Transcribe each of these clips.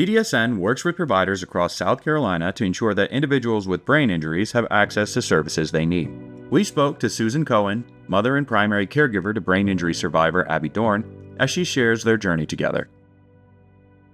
DDSN works with providers across South Carolina to ensure that individuals with brain injuries have access to services they need. We spoke to Susan Cohen, mother and primary caregiver to brain injury survivor Abbie Dorn, as she shares their journey together.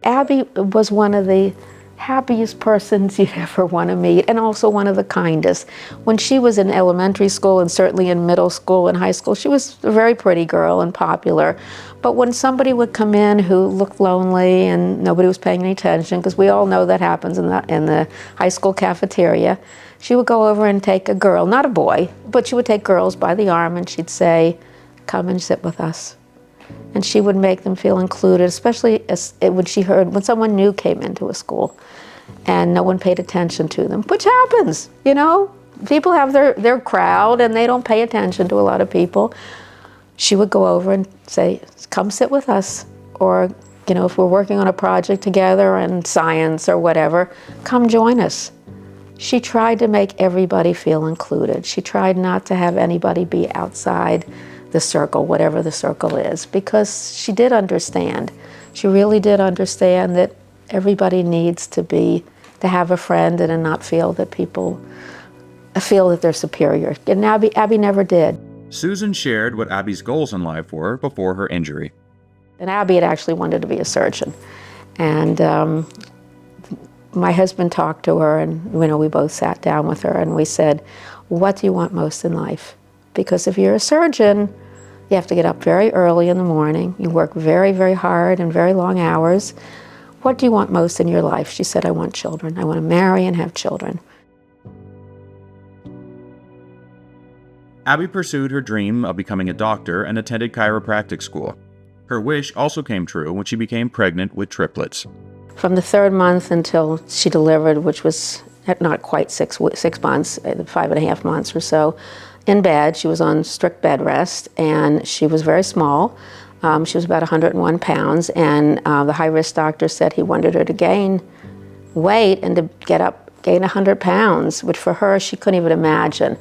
Abbie was one of the happiest persons you'd ever want to meet, and also one of the kindest. When she was in elementary school and certainly in middle school and high school, she was a very pretty girl and popular. But when somebody would come in who looked lonely and nobody was paying any attention, because we all know that happens in the high school cafeteria, she would go over and take a girl, not a boy, but she would take girls by the arm and she'd say, "Come and sit with us." And she would make them feel included, especially when someone new came into a school and no one paid attention to them, which happens, you know. People have their crowd and they don't pay attention to a lot of people. She would go over and say, "Come sit with us." Or, you know, if we're working on a project together in science or whatever, "Come join us." She tried to make everybody feel included. She tried not to have anybody be outside the circle, whatever the circle is, because she did understand. She really did understand that everybody needs to have a friend and to not feel that people feel that they're superior. And Abbie never did. Susan shared what Abbie's goals in life were before her injury. And Abbie had actually wanted to be a surgeon. And my husband talked to her, and we both sat down with her and we said, "What do you want most in life?" Because if you're a surgeon, you have to get up very early in the morning. You work very, very hard and very long hours. What do you want most in your life? She said, "I want children. I want to marry and have children." Abbie pursued her dream of becoming a doctor and attended chiropractic school. Her wish also came true when she became pregnant with triplets. From the third month until she delivered, which was not quite 6 months, 5.5 months or so, in bed. She was on strict bed rest, and she was very small. She was about 101 pounds, and the high-risk doctor said he wanted her to gain weight and to gain 100 pounds, which for her, she couldn't even imagine.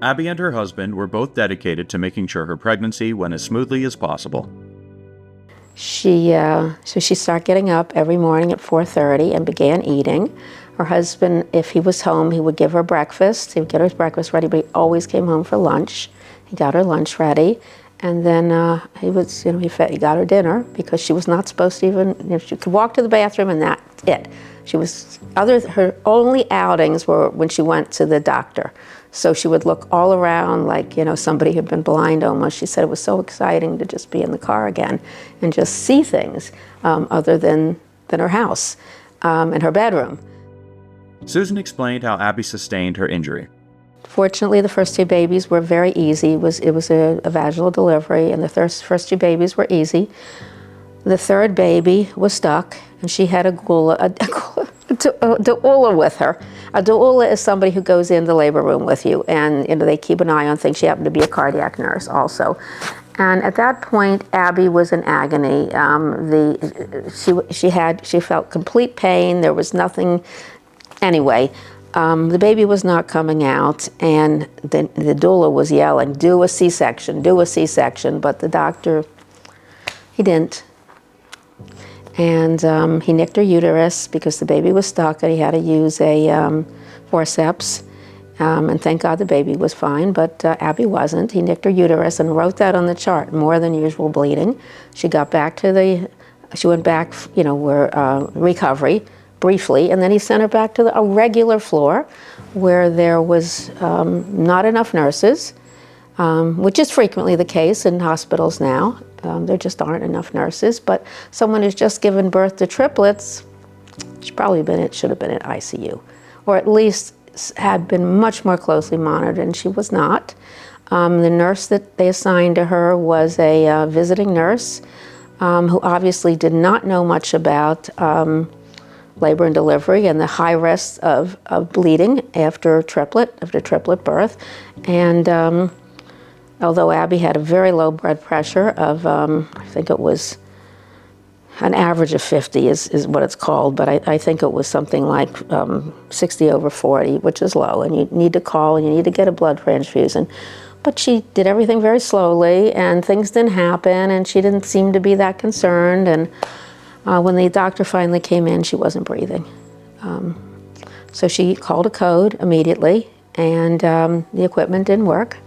Abbie and her husband were both dedicated to making sure her pregnancy went as smoothly as possible. So she started getting up every morning at 4:30 and began eating. Her husband, if he was home, he would give her breakfast. He would get her breakfast ready, but he always came home for lunch. He got her lunch ready, and then he got her dinner, because she was not supposed to even, she could walk to the bathroom and that's it. Her only outings were when she went to the doctor. So she would look all around like, somebody had been blind almost. She said it was so exciting to just be in the car again and just see things other than her house and her bedroom. Susan explained how Abbie sustained her injury. Fortunately, the first 2 babies were very easy. It was a vaginal delivery, and the first 2 babies were easy. The third baby was stuck, and she had a doula with her. A doula is somebody who goes in the labor room with you, and they keep an eye on things. She happened to be a cardiac nurse also. And at that point, Abbie was in agony. She felt complete pain. There was nothing. Anyway, the baby was not coming out, and the doula was yelling, "Do a C-section, do a C-section," but the doctor, he didn't. And he nicked her uterus because the baby was stuck, and he had to use a forceps. And thank God the baby was fine, but Abbie wasn't. He nicked her uterus and wrote that on the chart, more than usual bleeding. She got back she went back, recovery briefly, and then he sent her back to a regular floor where there was not enough nurses, which is frequently the case in hospitals now. There just aren't enough nurses, but someone who's just given birth to triplets should have been in ICU, or at least had been much more closely monitored, and she was not. The nurse that they assigned to her was a visiting nurse who obviously did not know much about labor and delivery and the high risks of bleeding after triplet birth. And although Abbie had a very low blood pressure of, I think it was an average of 50 is what it's called, but I think it was something like 60/40, which is low, and you need to call and you need to get a blood transfusion. But she did everything very slowly, and things didn't happen, and she didn't seem to be that concerned. And When the doctor finally came in, she wasn't breathing. So she called a code immediately, and the equipment didn't work.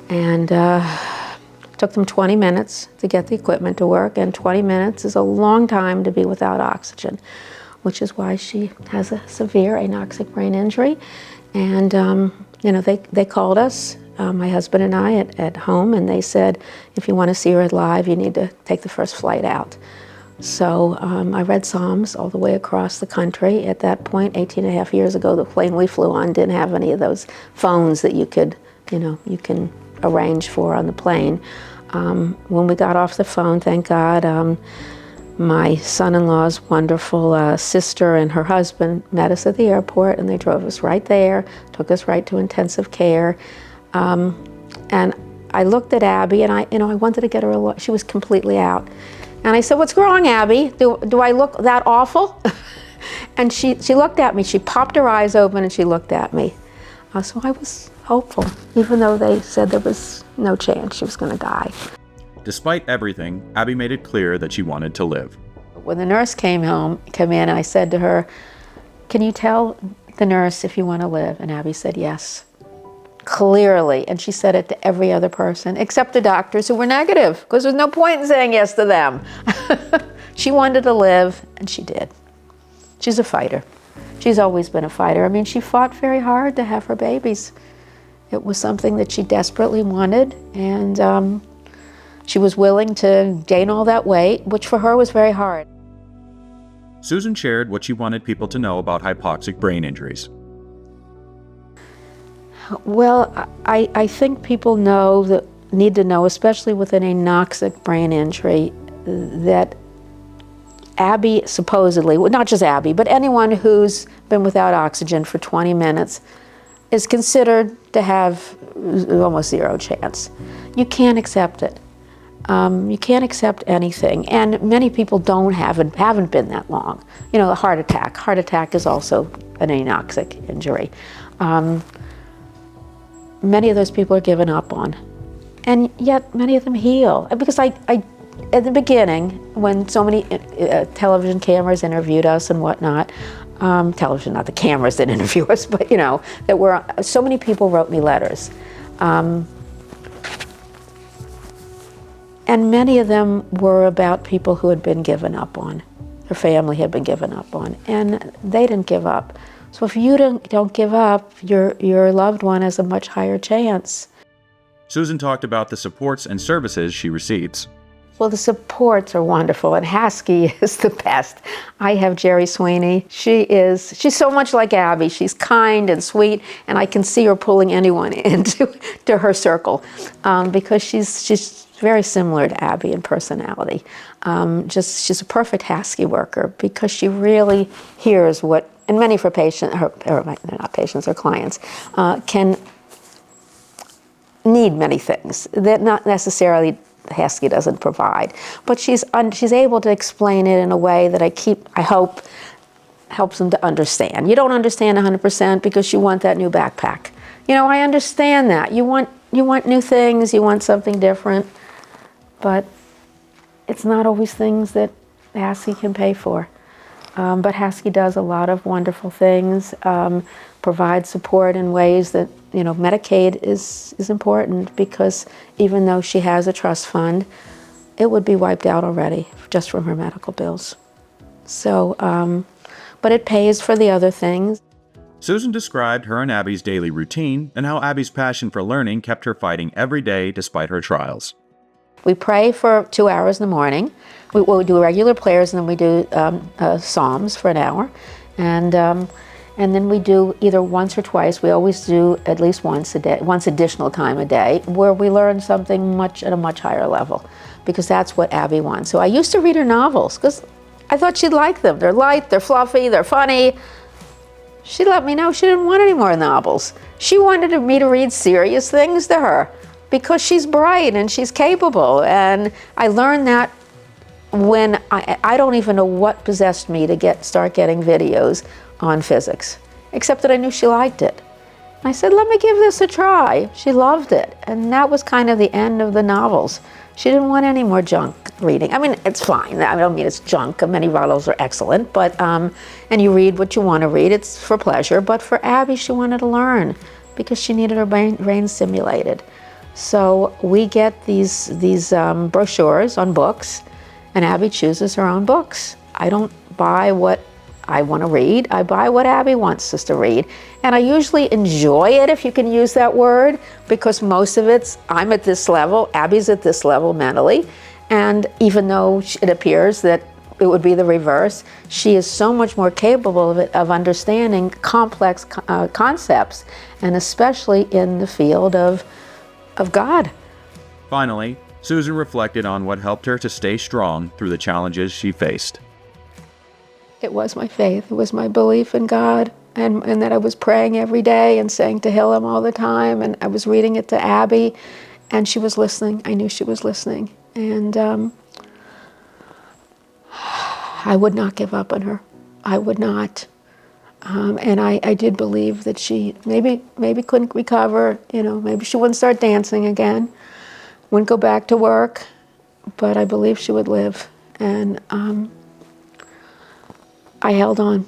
And it took them 20 minutes to get the equipment to work, and 20 minutes is a long time to be without oxygen, which is why she has a severe anoxic brain injury. And they called us, my husband and I, at home, and they said, if you want to see her live, you need to take the first flight out. So I read Psalms all the way across the country. At that point, 18 and a half years ago, the plane we flew on didn't have any of those phones that you can arrange for on the plane. When we got off the phone, thank God, my son-in-law's wonderful sister and her husband met us at the airport, and they drove us right there, took us right to intensive care. And I looked at Abbie, and I wanted to get her she was completely out. And I said, "What's wrong, Abbie? Do I look that awful?" And she looked at me. She popped her eyes open and she looked at me. So I was hopeful, even though they said there was no chance she was going to die. Despite everything, Abbie made it clear that she wanted to live. When the nurse came in, I said to her, "Can you tell the nurse if you want to live?" And Abbie said yes, clearly. And she said it to every other person, except the doctors who were negative, because there's no point in saying yes to them. She wanted to live, and she did. She's a fighter. She's always been a fighter. I mean, she fought very hard to have her babies. It was something that she desperately wanted, and she was willing to gain all that weight, which for her was very hard. Susan shared what she wanted people to know about hypoxic brain injuries. Well, I think people need to know, especially with an anoxic brain injury, that Abbie supposedly, well, not just Abbie, but anyone who's been without oxygen for 20 minutes is considered to have almost zero chance. You can't accept it. You can't accept anything. And many people haven't been that long. You know, a heart attack. Heart attack is also an anoxic injury. Many of those people are given up on. And yet many of them heal. Because at the beginning, when so many television cameras interviewed us and whatnot, television, not the cameras that interview us, but so many people wrote me letters. And many of them were about people who had been given up on. Their family had been given up on, and they didn't give up. So if you don't give up, your loved one has a much higher chance. Susan talked about the supports and services she receives. Well, the supports are wonderful, and Haskell is the best. I have Jerry Sweeney. She's so much like Abbie. She's kind and sweet, and I can see her pulling anyone into her circle because she's very similar to Abbie in personality. She's a perfect Haskell worker because she really hears what, and many of her patients, they're not patients, or clients, can need many things that not necessarily Haskell doesn't provide. But she's able to explain it in a way that I hope helps them to understand. You don't understand 100% because you want that new backpack. I understand that. You want new things, you want something different, but it's not always things that Haskell can pay for. But Haskell does a lot of wonderful things, provides support in ways that, Medicaid is important, because even though she has a trust fund, it would be wiped out already just from her medical bills. So, but it pays for the other things. Susan described her and Abbie's daily routine and how Abbie's passion for learning kept her fighting every day despite her trials. We pray for 2 hours in the morning. We do regular prayers, and then we do Psalms for an hour. And then we do either once or twice. We always do at least once a day, once additional time a day, where we learn something at a much higher level, because that's what Abbie wants. So I used to read her novels because I thought she'd like them. They're light, they're fluffy, they're funny. She let me know she didn't want any more novels. She wanted me to read serious things to her because she's bright and she's capable. And I learned that when I don't even know what possessed me to start getting videos on physics, except that I knew she liked it. I said, let me give this a try. She loved it. And that was kind of the end of the novels. She didn't want any more junk reading. I mean, it's fine. I don't mean it's junk. Many novels are excellent, but and you read what you want to read. It's for pleasure. But for Abbie, she wanted to learn because she needed her brain stimulated. So we get these brochures on books, and Abbie chooses her own books. I don't buy what I want to read. I buy what Abbie wants us to read. And I usually enjoy it, if you can use that word, because most of it's, I'm at this level, Abbie's at this level mentally. And even though it appears that it would be the reverse, she is so much more capable of understanding complex concepts, and especially in the field of God. Finally, Susan reflected on what helped her to stay strong through the challenges she faced. It was my faith. It was my belief in God, and that I was praying every day and saying Tehillim all the time, and I was reading it to Abbie, and she was listening. I knew she was listening, and I would not give up on her. I would not. And I did believe that she maybe couldn't recover, maybe she wouldn't start dancing again, wouldn't go back to work, but I believed she would live. And I held on.